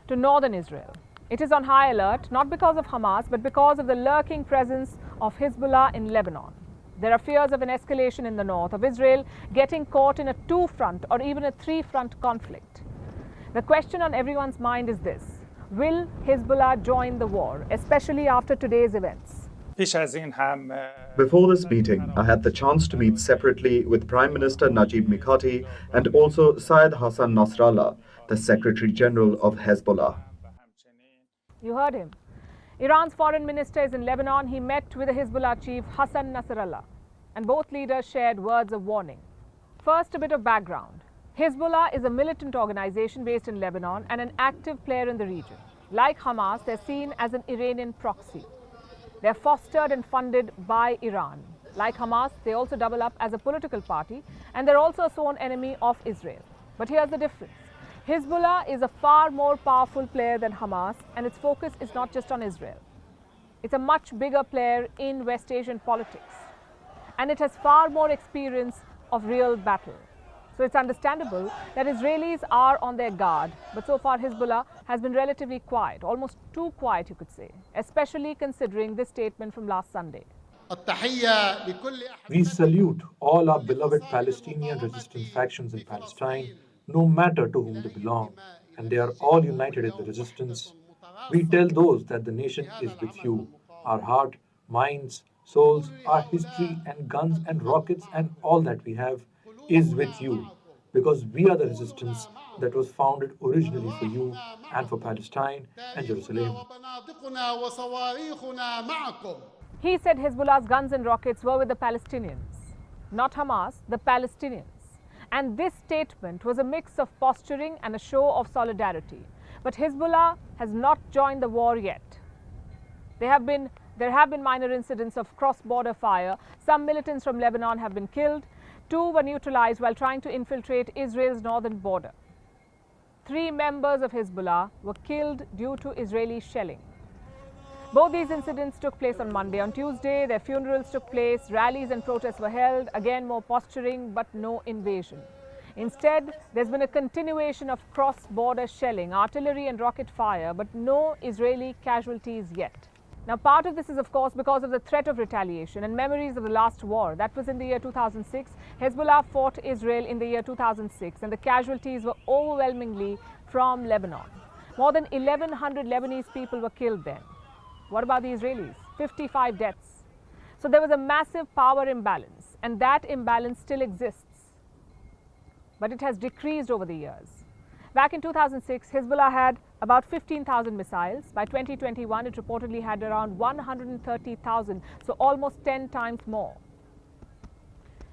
to northern Israel. It is on high alert, not because of Hamas, but because of the lurking presence of Hezbollah in Lebanon. There are fears of an escalation in the north, of Israel getting caught in a two-front or even a three-front conflict. The question on everyone's mind is this: will Hezbollah join the war, especially after today's events? Before this meeting, I had the chance to meet separately with Prime Minister Najib Mikati and also Syed Hassan Nasrallah, the Secretary General of Hezbollah. You heard him. Iran's foreign minister is in Lebanon. He met with the Hezbollah chief Hassan Nasrallah, and both leaders shared words of warning. First, a bit of background. Hezbollah is a militant organization based in Lebanon and an active player in the region. Like Hamas, they're seen as an Iranian proxy. They're fostered and funded by Iran. Like Hamas, they also double up as a political party, and they're also a sworn enemy of Israel. But here's the difference. Hezbollah is a far more powerful player than Hamas, and its focus is not just on Israel. It's a much bigger player in West Asian politics, and it has far more experience of real battle. So it's understandable that Israelis are on their guard, but so far Hezbollah has been relatively quiet, almost too quiet you could say, especially considering this statement from last Sunday. We salute all our beloved Palestinian resistance factions in Palestine, no matter to whom they belong, and they are all united in the resistance. We tell those that the nation is with you. Our heart, minds, souls, our history and guns and rockets and all that we have is with you, because we are the resistance that was founded originally for you and for Palestine and Jerusalem. He said Hezbollah's guns and rockets were with the Palestinians, not Hamas, the Palestinians. And this statement was a mix of posturing and a show of solidarity. But Hezbollah has not joined the war yet. There have been minor incidents of cross-border fire. Some militants from Lebanon have been killed. 2 were neutralized while trying to infiltrate Israel's northern border. 3 members of Hezbollah were killed due to Israeli shelling. Both these incidents took place on Monday. On Tuesday, their funerals took place, rallies and protests were held, again more posturing but no invasion. Instead, there's been a continuation of cross-border shelling, artillery and rocket fire, but no Israeli casualties yet. Now, part of this is, of course, because of the threat of retaliation and memories of the last war. That was in the year 2006. Hezbollah fought Israel in the year 2006, and the casualties were overwhelmingly from Lebanon. More than 1,100 Lebanese people were killed then. What about the Israelis? 55 deaths. So there was a massive power imbalance, and that imbalance still exists. But it has decreased over the years. Back in 2006, Hezbollah had about 15,000 missiles. By 2021, it reportedly had around 130,000, so almost 10 times more.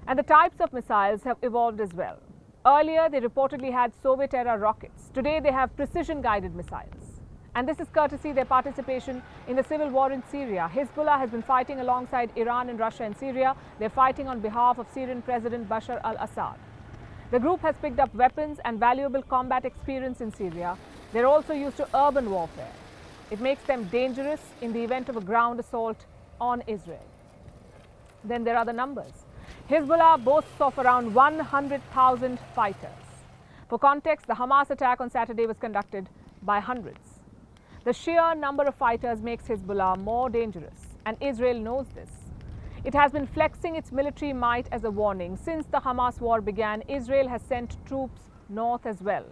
And the types of missiles have evolved as well. Earlier, they reportedly had Soviet-era rockets. Today, they have precision-guided missiles. And this is courtesy their participation in the civil war in Syria. Hezbollah has been fighting alongside Iran and Russia in Syria. They're fighting on behalf of Syrian President Bashar al-Assad. The group has picked up weapons and valuable combat experience in Syria. They're also used to urban warfare. It makes them dangerous in the event of a ground assault on Israel. Then there are the numbers. Hezbollah boasts of around 100,000 fighters. For context, the Hamas attack on Saturday was conducted by hundreds. The sheer number of fighters makes Hezbollah more dangerous, and Israel knows this. It has been flexing its military might as a warning. Since the Hamas war began, Israel has sent troops north as well.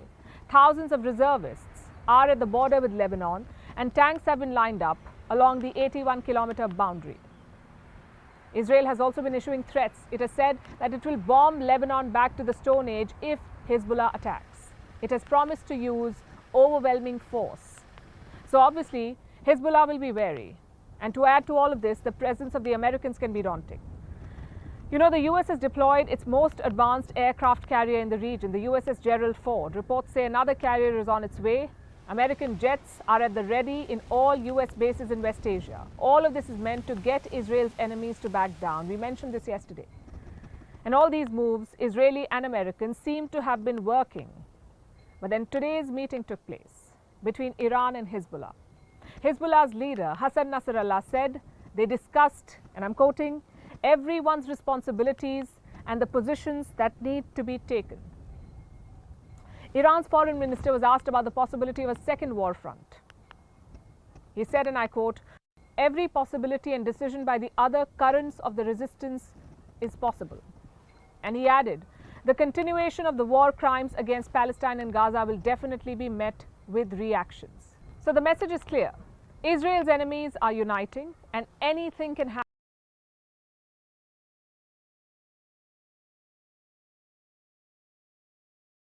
Thousands of reservists are at the border with Lebanon, and tanks have been lined up along the 81-kilometer boundary. Israel has also been issuing threats. It has said that it will bomb Lebanon back to the Stone Age if Hezbollah attacks. It has promised to use overwhelming force. So obviously, Hezbollah will be wary. And to add to all of this, the presence of the Americans can be daunting. You know, the US has deployed its most advanced aircraft carrier in the region, the USS Gerald Ford. Reports say another carrier is on its way. American jets are at the ready in all US bases in West Asia. All of this is meant to get Israel's enemies to back down. We mentioned this yesterday. And all these moves, Israeli and American, seem to have been working. But then today's meeting took place between Iran and Hezbollah. Hezbollah's leader, Hassan Nasrallah, said they discussed, and I'm quoting, everyone's responsibilities and the positions that need to be taken. Iran's foreign minister was asked about the possibility of a second war front. He said, and I quote, "Every possibility and decision by the other currents of the resistance is possible." And he added, "The continuation of the war crimes against Palestine and Gaza will definitely be met with reactions." So the message is clear. Israel's enemies are uniting and anything can happen.